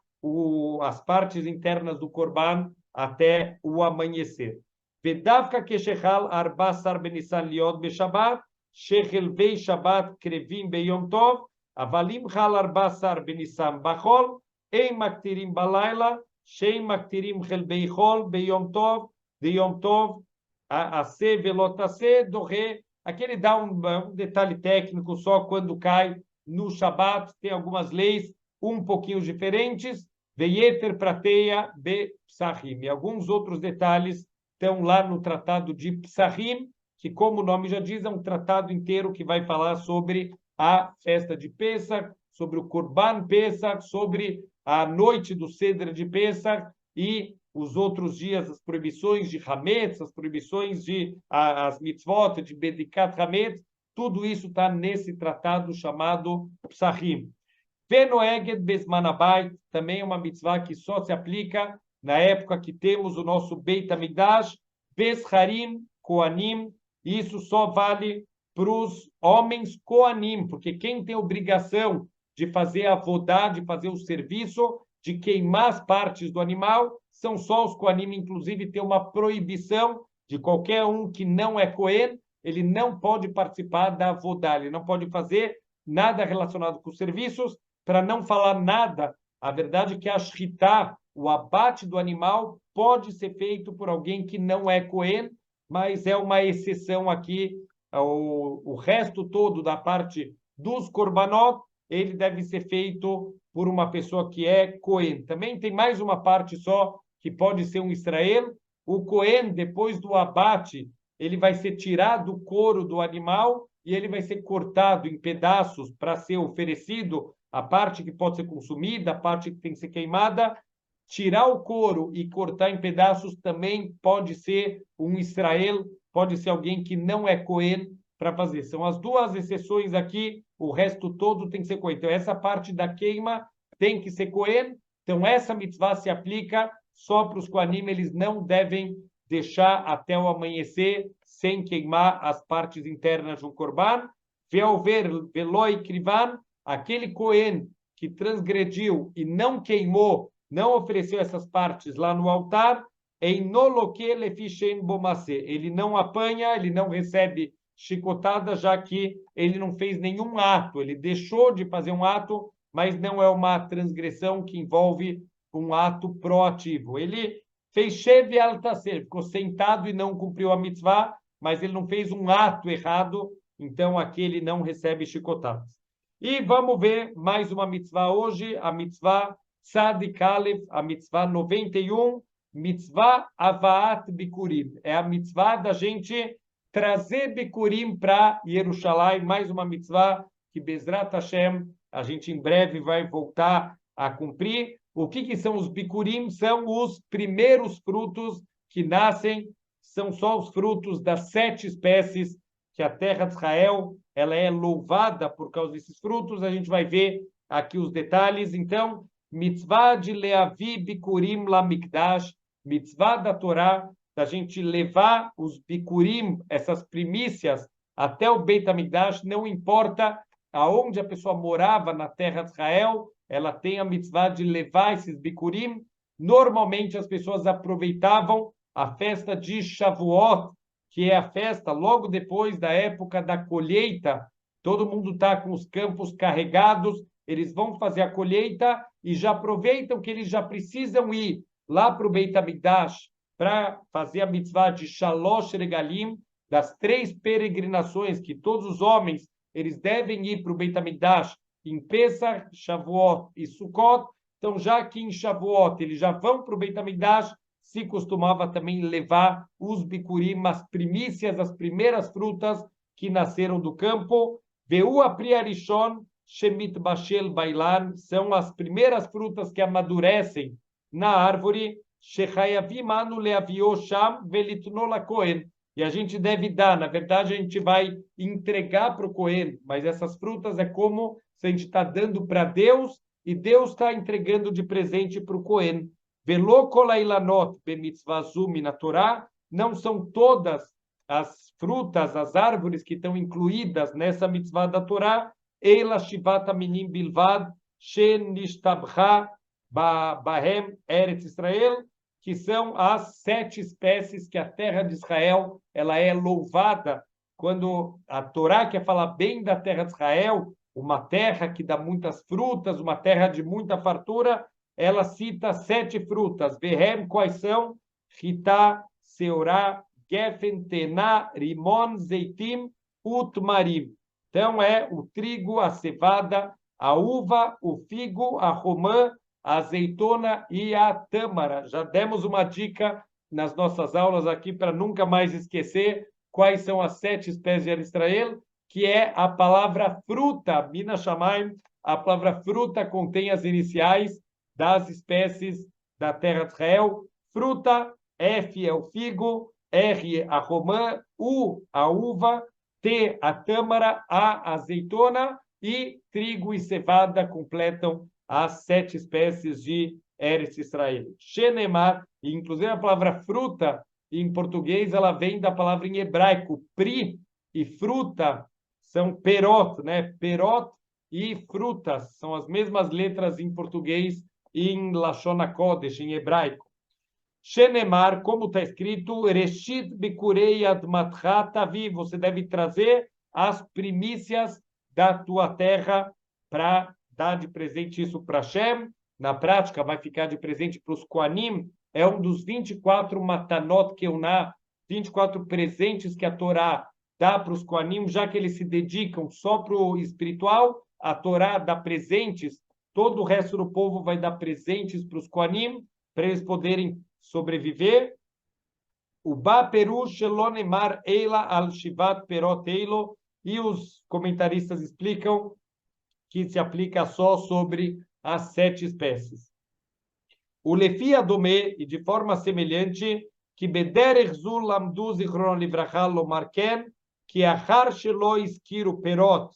as partes internas do korban até o amanhecer. Vedavka keshechal arbasar benissan liot beshabat, shechelvei shabat krevim beyom tov, avalim chal arbasar benissan bachol, ein maktirim balayla, shein maktirim chelvei chol beyom tov, beyom tov, ase velot ase, dorre. Aqui ele dá um detalhe técnico só quando cai no Shabat, tem algumas leis um pouquinho diferentes. Veyeter prateia be psachim. E alguns outros detalhes estão lá no tratado de Psachim, que, como o nome já diz, é um tratado inteiro que vai falar sobre a festa de Pesach, sobre o Korban Pesach, sobre a noite do Seder de Pesach e os outros dias, as proibições de Hametz, as proibições de as mitzvot, de Bedikat Hametz, tudo isso está nesse tratado chamado Psachim. Venoeged Besmanabait, também é uma mitzvah que só se aplica na época que temos o nosso Beit HaMikdash, Besharim, Koanim, isso só vale para os homens Koanim, porque quem tem obrigação de fazer a avodá, de fazer o serviço, de queimar as partes do animal, são só os Koanim. Inclusive tem uma proibição de qualquer um que não é Kohen, ele não pode participar da avodá, ele não pode fazer nada relacionado com os serviços, para não falar nada. A verdade é que a shritá, o abate do animal, pode ser feito por alguém que não é Kohen, mas é uma exceção aqui. O resto todo da parte dos korbanot, ele deve ser feito por uma pessoa que é Kohen. Também tem mais uma parte só, que pode ser um Israel. O Kohen, depois do abate, ele vai ser tirado do couro do animal e ele vai ser cortado em pedaços para ser oferecido a parte que pode ser consumida, a parte que tem que ser queimada, tirar o couro e cortar em pedaços também pode ser um Israel, pode ser alguém que não é Cohen para fazer. São as duas exceções aqui, o resto todo tem que ser Cohen. Então, essa parte da queima tem que ser Cohen. Então, essa mitzvah se aplica só para os Kohanim, eles não devem deixar até o amanhecer sem queimar as partes internas de um korban. Veover veloi krivan, aquele Cohen que transgrediu e não queimou, não ofereceu essas partes lá no altar, em noloque lefishen bomase. Ele não apanha, ele não recebe chicotada, já que ele não fez nenhum ato, ele deixou de fazer um ato, mas não é uma transgressão que envolve um ato proativo. Ele fez shev al-taser, ficou sentado e não cumpriu a mitzvah, mas ele não fez um ato errado, então aqui ele não recebe chicotadas. E vamos ver mais uma mitzvah hoje, a mitzvah Tzadik Aleph, a mitzvah 91, mitzvah Avaat Bikurim. É a mitzvah da gente trazer Bikurim para Jerusalém, mais uma mitzvah que Bezrat Hashem, a gente em breve vai voltar a cumprir. O que são os Bikurim? São os primeiros frutos que nascem, são só os frutos das 7 espécies que a terra de Israel ela é louvada por causa desses frutos. A gente vai ver aqui os detalhes. Então, mitzvah de Leavi Bikurim Lamikdash, mitzvah da Torá, da gente levar os Bikurim, essas primícias, até o Beit HaMikdash, não importa aonde a pessoa morava na terra de Israel, ela tem a mitzvah de levar esses Bikurim. Normalmente as pessoas aproveitavam a festa de Shavuot, que é a festa logo depois da época da colheita. Todo mundo está com os campos carregados, eles vão fazer a colheita e já aproveitam que eles já precisam ir lá para o Beit HaMikdash para fazer a mitzvah de Shalosh Regalim, das 3 peregrinações que todos os homens eles devem ir para o Beit HaMikdash em Pesach, Shavuot e Sukkot. Então, já que em Shavuot eles já vão para o Beit HaMikdash, se costumava também levar os bikurim, as primícias, as primeiras frutas que nasceram do campo. Veu a priarishon shemit bashel bailan, são as primeiras frutas que amadurecem na árvore. Shechayavim anu leavio sham velitno la kohen. E a gente deve dar, na verdade, a gente vai entregar para o Cohen, mas essas frutas é como se a gente está dando para Deus e Deus está entregando de presente para o Cohen. Velo kolailanot bemitzvazum na Torá, não são todas as frutas, as árvores que estão incluídas nessa mitzvah da Torá, eila shivat aminim bilvad, shen nishtabcha bahem eretz Israel, que são as 7 espécies que a terra de Israel ela é louvada. Quando a Torá quer falar bem da terra de Israel, uma terra que dá muitas frutas, uma terra de muita fartura, ela cita 7 frutas. Behem, quais são? Ritá, seorá, gefen, tená, rimon, zeitim, utmarim. Então, é o trigo, a cevada, a uva, o figo, a romã, a azeitona e a tâmara. Já demos uma dica nas nossas aulas aqui para nunca mais esquecer quais são as 7 espécies de Israel, que é a palavra fruta, Mina Shamayim. A palavra fruta contém as iniciais das espécies da terra de Israel. Fruta, F é o figo, R a romã, U a uva, T a tâmara, A azeitona e trigo e cevada completam as 7 espécies de Eretz Israel. Shenemar, inclusive a palavra fruta em português, ela vem da palavra em hebraico, pri e fruta são perot, né? Perot e frutas são as mesmas letras em português e em Lashon HaKodesh, em hebraico. Shenemar, como está escrito, Reshit Bikurei Admatcha Tavi, você deve trazer as primícias da tua terra para dar de presente isso para Hashem. Na prática, vai ficar de presente para os Koanim. É um dos 24 Matanot Keuná, 24 presentes que a Torá dá para os Koanim, já que eles se dedicam só para o espiritual. A Torá dá presentes, todo o resto do povo vai dar presentes para os Koanim, para eles poderem sobreviver. O Ba Peru Shelonemar Eila al Shivat Perot Eilo, e os comentaristas explicam que se aplica só sobre as 7 espécies. O Lefi Adomé, e de forma semelhante, que Bederech Zul Lamdu Zichron Livrachal Lomar Ken, que Achar Shelo Iskiru Perot,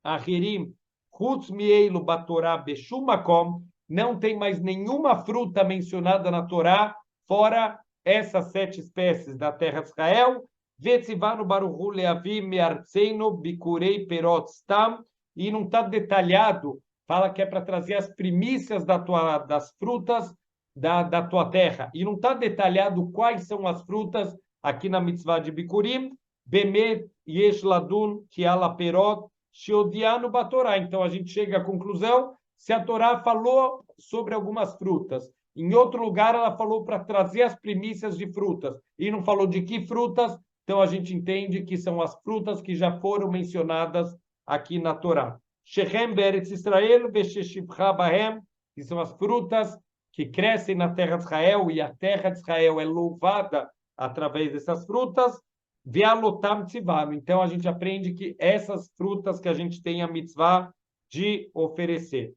Ahirim, Chutz Mieilu Batorá Beshum Makom, não tem mais nenhuma fruta mencionada na Torá, fora essas 7 espécies da terra de Israel, Vetzivanu Baruchu Leavim Meartzeinu Bikurei Perot Stam, e não está detalhado, fala que é para trazer as primícias das frutas da tua terra, e não está detalhado quais são as frutas aqui na mitzvah de Bikurim, Bemet Yesh Ladun Kiala Perot, Sheodianu Batorá. Então a gente chega à conclusão, se a Torá falou sobre algumas frutas, em outro lugar ela falou para trazer as primícias de frutas, e não falou de que frutas, então a gente entende que são as frutas que já foram mencionadas aqui na Torá. Shechem Beretz Israel, Vesheshivcha Bahem, que são as frutas que crescem na terra de Israel, e a terra de Israel é louvada através dessas frutas. Vealotam tzivanu. Então a gente aprende que essas frutas que a gente tem a mitzvah de oferecer.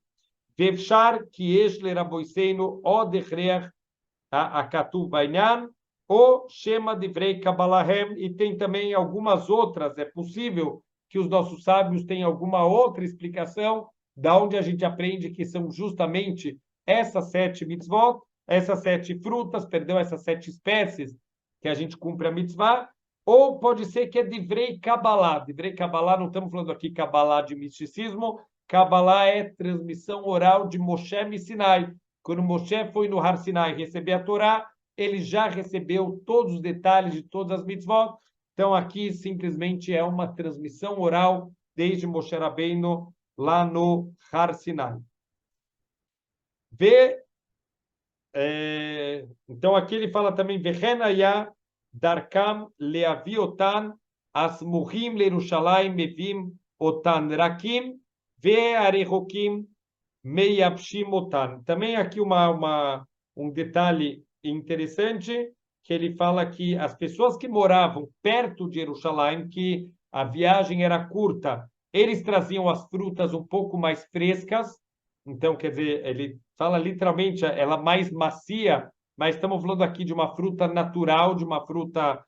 Vevshar kiesh leraboiseinu odechreach akatuv bainyan, o shema divrei kabalahem, e tem também algumas outras. É possível que os nossos sábios tenham alguma outra explicação da onde a gente aprende que são justamente essas 7 mitzvot, essas 7 frutas, perdão, essas 7 espécies que a gente cumpre a mitzvah. Ou pode ser que é Divrei Kabbalah. Divrei Kabbalah, não estamos falando aqui Kabbalah de misticismo. Kabbalah é transmissão oral de Moshe Sinai. Quando Moshe foi no Har Sinai receber a Torá, ele já recebeu todos os detalhes de todas as mitzvot. Então, aqui simplesmente é uma transmissão oral desde Moshe Rabbeinu lá no Har Sinai. Então, aqui ele fala também Vechenaya Darkam leaviotan asmuchim leRushalayim mevim otan rakim ve'arechokim meyapshim otan. Também aqui um detalhe interessante, que ele fala que as pessoas que moravam perto de Jerusalém, que a viagem era curta, eles traziam as frutas um pouco mais frescas. Então, quer dizer, ele fala literalmente, ela mais macia, mas estamos falando aqui de uma fruta natural, de uma fruta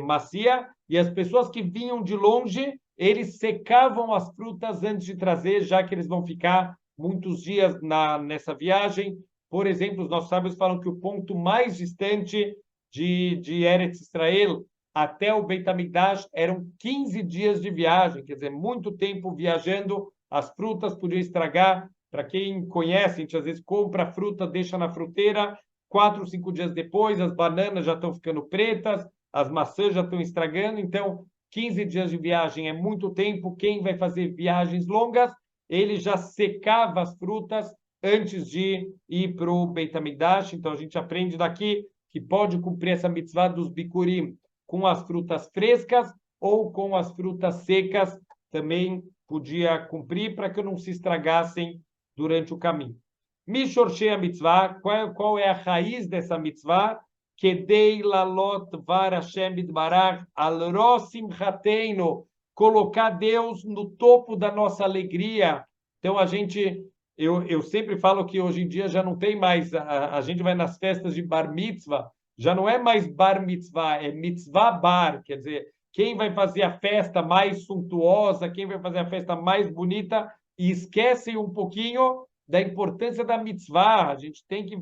macia, e as pessoas que vinham de longe, eles secavam as frutas antes de trazer, já que eles vão ficar muitos dias nessa viagem. Por exemplo, os nossos sábios falam que o ponto mais distante de Eretz Israel até o Beit HaMikdash eram 15 dias de viagem, quer dizer, muito tempo viajando, as frutas podiam estragar. Para quem conhece, a gente às vezes compra a fruta, deixa na fruteira, 4, 5 dias depois, as bananas já estão ficando pretas, as maçãs já estão estragando. Então, 15 dias de viagem é muito tempo. Quem vai fazer viagens longas, ele já secava as frutas antes de ir para o Beit HaMikdash. Então, a gente aprende daqui que pode cumprir essa mitzvah dos bikurim com as frutas frescas ou com as frutas secas, também podia cumprir para que não se estragassem durante o caminho. Mishorshei a mitzvah, qual é a raiz dessa mitzvah? Kedei lalot var Hashem idbarach al rosim hateino, colocar Deus no topo da nossa alegria. Então eu sempre falo que hoje em dia já não tem mais, a gente vai nas festas de bar mitzvah, já não é mais bar mitzvah, é mitzvah bar, quer dizer, quem vai fazer a festa mais suntuosa, quem vai fazer a festa mais bonita, e esquecem um pouquinho da importância da mitzvah. A gente tem que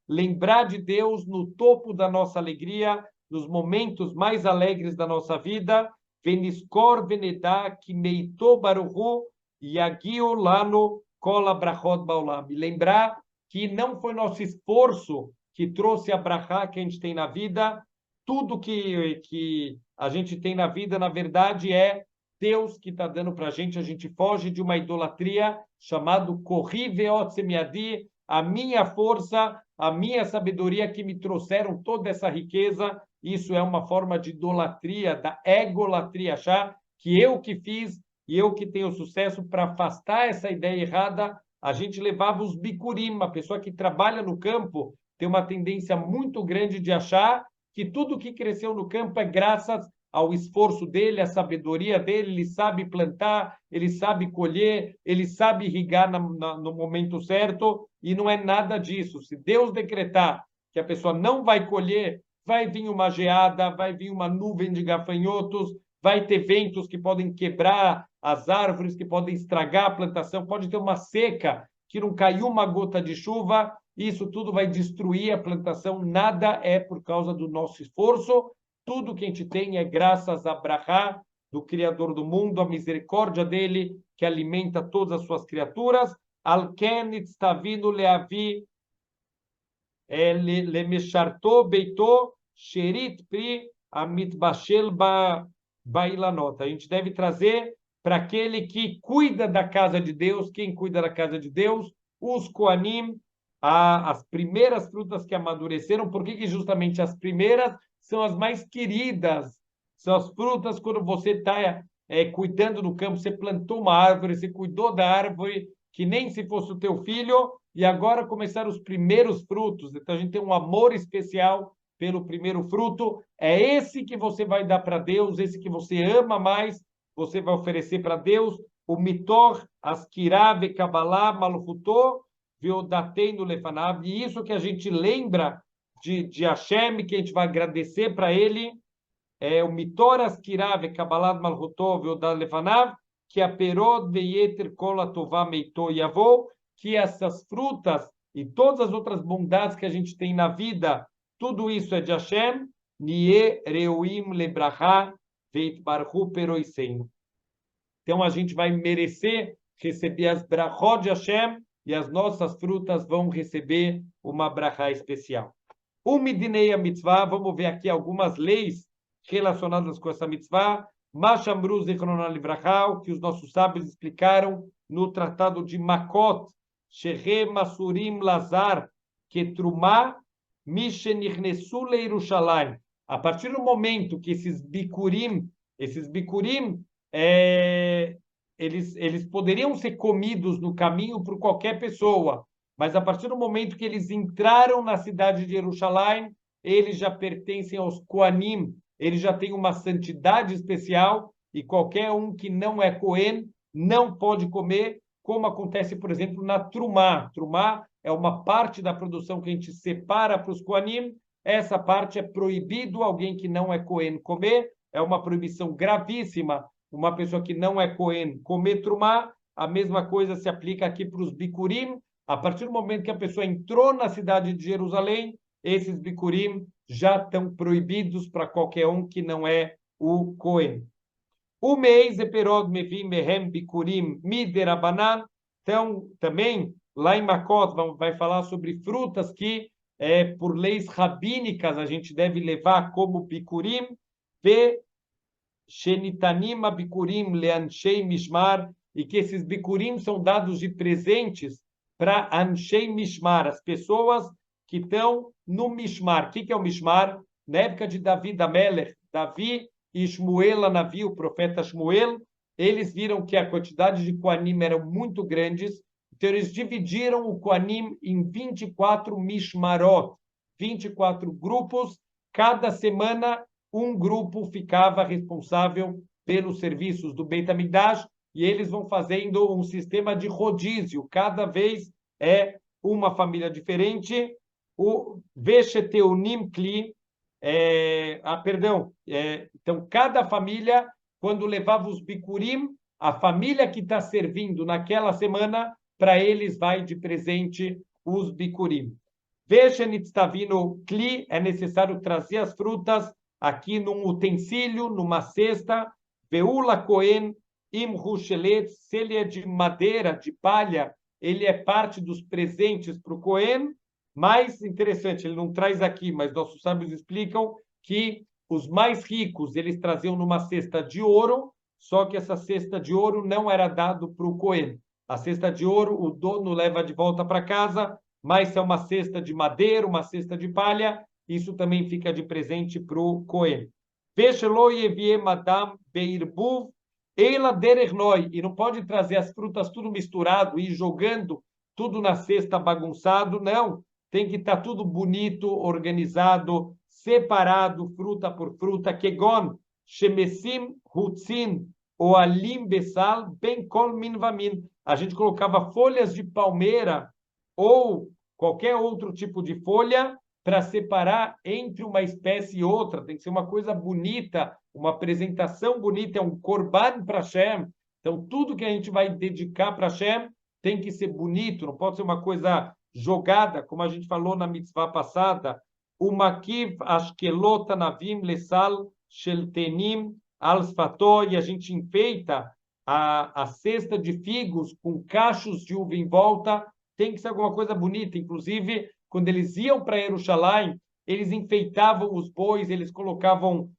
lembrar de Deus no topo da nossa alegria, nos momentos mais alegres da nossa vida. Veniskor venedá que meitou baruchu yagiu lano kola brachot baolam. E lembrar que não foi nosso esforço que trouxe a brachá que a gente tem na vida. Tudo que a gente tem na vida, na verdade, é Deus que está dando para a gente foge de uma idolatria chamado Korri veot semiadi, a minha força, a minha sabedoria que me trouxeram toda essa riqueza. Isso é uma forma de idolatria, da egolatria, achar que eu que fiz e eu que tenho sucesso. Para afastar essa ideia errada, a gente levava os bikurim. A pessoa que trabalha no campo tem uma tendência muito grande de achar que tudo que cresceu no campo é graças ao esforço dele, à sabedoria dele, ele sabe plantar, ele sabe colher, ele sabe irrigar no momento certo, e não é nada disso. Se Deus decretar que a pessoa não vai colher, vai vir uma geada, vai vir uma nuvem de gafanhotos, vai ter ventos que podem quebrar as árvores, que podem estragar a plantação, pode ter uma seca, que não caiu uma gota de chuva, isso tudo vai destruir a plantação, nada é por causa do nosso esforço, tudo que a gente tem é graças a Brahá, do Criador do mundo, a misericórdia dele, que alimenta todas as suas criaturas. Alken itztavinu leavi lemesharto beito sherit pri amitbashel bailanot. A gente deve trazer para aquele que cuida da casa de Deus. Quem cuida da casa de Deus? Os Koanim, as primeiras frutas que amadureceram. Por que justamente as primeiras são as mais queridas? São as frutas quando você está cuidando do campo, você plantou uma árvore, você cuidou da árvore, que nem se fosse o teu filho, e agora começaram os primeiros frutos. Então, a gente tem um amor especial pelo primeiro fruto. É esse que você vai dar para Deus, esse que você ama mais, você vai oferecer para Deus. O mitor, askirá, vekabalá, malchutô, veodateinu lefanav. E isso que a gente lembra de Hashem, que a gente vai agradecer para ele, é o mitor, askirá, vekabalá, malchutô, veodat lefanav, que a perod veyeter kol atová meitô yavô, que essas frutas e todas as outras bondades que a gente tem na vida, tudo isso é de Hashem, nie reuim lebrachá veit barhu peroisen. Então a gente vai merecer receber as brachot de Hashem e as nossas frutas vão receber uma brachá especial. O Midinei mitzvah, vamos ver aqui algumas leis relacionadas com essa mitzvah. Mashamru zichronon livrachá, que os nossos sábios explicaram no tratado de Makot, Shehe Masurim Lazar, Ketrumá Mishenichnesu Leirushalayim. A partir do momento que esses bikurim, eles poderiam ser comidos no caminho por qualquer pessoa, mas a partir do momento que eles entraram na cidade de Jerusalém, eles já pertencem aos Koanim, eles já têm uma santidade especial e qualquer um que não é Cohen não pode comer, como acontece, por exemplo, na Trumá. Trumá é uma parte da produção que a gente separa para os Koanim. Essa parte é proibido alguém que não é Cohen comer, é uma proibição gravíssima. Uma pessoa que não é Cohen comer Trumá, a mesma coisa se aplica aqui para os Bikurim. A partir do momento que a pessoa entrou na cidade de Jerusalém, esses Bikurim já estão proibidos para qualquer um que não é o Cohen. O mês Eperod Mevim Mehem Bikurim Miderabanan. Então, também, lá em Makot, vai falar sobre frutas que, por leis rabínicas, a gente deve levar como Bikurim. Ve Shenitanim Bikurim Leanshei Mishmar. E que esses Bikurim são dados de presentes para Anshei Mishmar, as pessoas que estão no Mishmar. O que é o Mishmar? Na época de Davi da Melech, Davi e Shmuel Anavi, o profeta Shmuel, eles viram que a quantidade de Koanim eram muito grandes, então eles dividiram o Koanim em 24 Mishmarot, 24 grupos. Cada semana, um grupo ficava responsável pelos serviços do Beit HaMikdash, e eles vão fazendo um sistema de rodízio. Cada vez é uma família diferente. O Vesheteunim Kli, então, cada família, quando levava os bikurim, a família que está servindo naquela semana, para eles vai de presente os bikurim. Veshenitztavino Kli, é necessário trazer as frutas aqui num utensílio, numa cesta. Veula Kohen Imhu Shelet, se ele é de madeira, de palha, ele é parte dos presentes para o Kohen. Mais interessante, ele não traz aqui, mas nossos sábios explicam que os mais ricos, eles traziam numa cesta de ouro, só que essa cesta de ouro não era dado para o Cohen. A cesta de ouro, o dono leva de volta para casa, mas se é uma cesta de madeira, uma cesta de palha, isso também fica de presente para o Cohen. E não pode trazer as frutas tudo misturado e jogando tudo na cesta bagunçado, não. Tem que estar tudo bonito, organizado, separado, fruta por fruta. Kegon, shemesim hutzin oalim besal ben kol min vamin. A gente colocava folhas de palmeira ou qualquer outro tipo de folha para separar entre uma espécie e outra. Tem que ser uma coisa bonita, uma apresentação bonita, é um korban para Hashem. Então, tudo que a gente vai dedicar para Hashem tem que ser bonito, não pode ser uma coisa jogada, como a gente falou na mitzvah passada. O makiv ashkelot anavim lesal sheltenim al sfató, e a gente enfeita a cesta de figos com cachos de uva em volta, tem que ser alguma coisa bonita. Inclusive, quando eles iam para Jerusalém, eles enfeitavam os bois, eles colocavam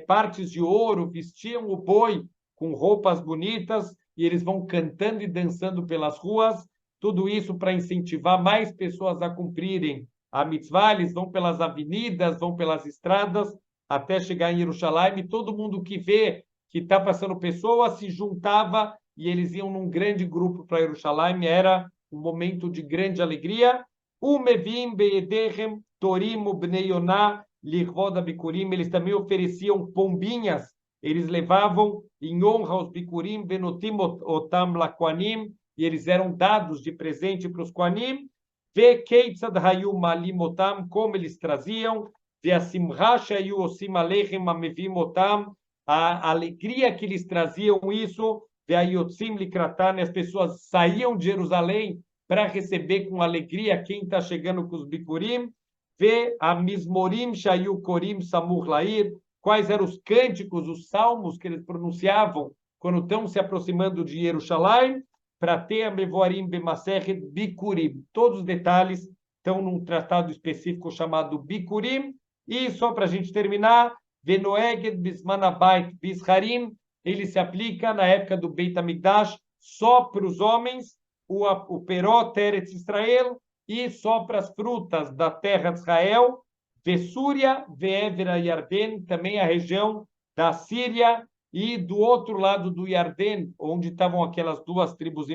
partes de ouro, vestiam o boi com roupas bonitas, e eles vão cantando e dançando pelas ruas, tudo isso para incentivar mais pessoas a cumprirem a mitzvah. Eles vão pelas avenidas, vão pelas estradas, até chegar em Jerusalém, e todo mundo que vê que está passando pessoas se juntava, e eles iam num grande grupo para Jerusalém. Era um momento de grande alegria. Umevim beedechem torim ubnei Yonah lichvod abikurim. Eles também ofereciam pombinhas, eles levavam em honra aos bikurim, benotim otam lakoanim, e eles eram dados de presente para os koanim. Ve keitzad hayu malim otam, como eles traziam. Ve asimcha shayu osim alechem amevim otam, a alegria que eles traziam isso. Ve ayotzim likratan, as pessoas saíam de Jerusalém para receber com alegria quem está chegando com os bikurim. Ve a mismorim shayu korim samur lair, quais eram os cânticos, os salmos que eles pronunciavam quando estão se aproximando de Jerusalém, para ter a mevoarim b'masechet bikurim. Todos os detalhes estão num tratado específico chamado Bikurim. E só para a gente terminar, venoeged bisman habayit bisharim, ele se aplica na época do Beit HaMikdash só para os homens, o perot Eretz Israel, e só para as frutas da terra de Israel. Vessúria, Veevera Yarden, também a região da Síria, e do outro lado do Yarden, onde estavam aquelas 2,5 tribos,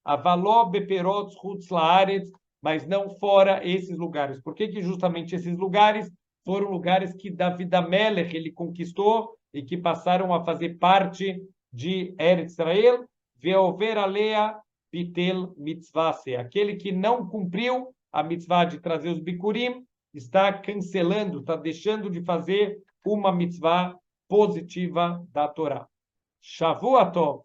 Avaló, Beperot, Chutz Laaretz, mas não fora esses lugares. Por que justamente esses lugares foram lugares que David HaMelech ele conquistou e que passaram a fazer parte de Eretz Israel? Veover alea pitel mitzvase. Aquele que não cumpriu a mitzvah de trazer os bikurim está cancelando, está deixando de fazer uma mitzvah positiva da Torá. Shavua Tov.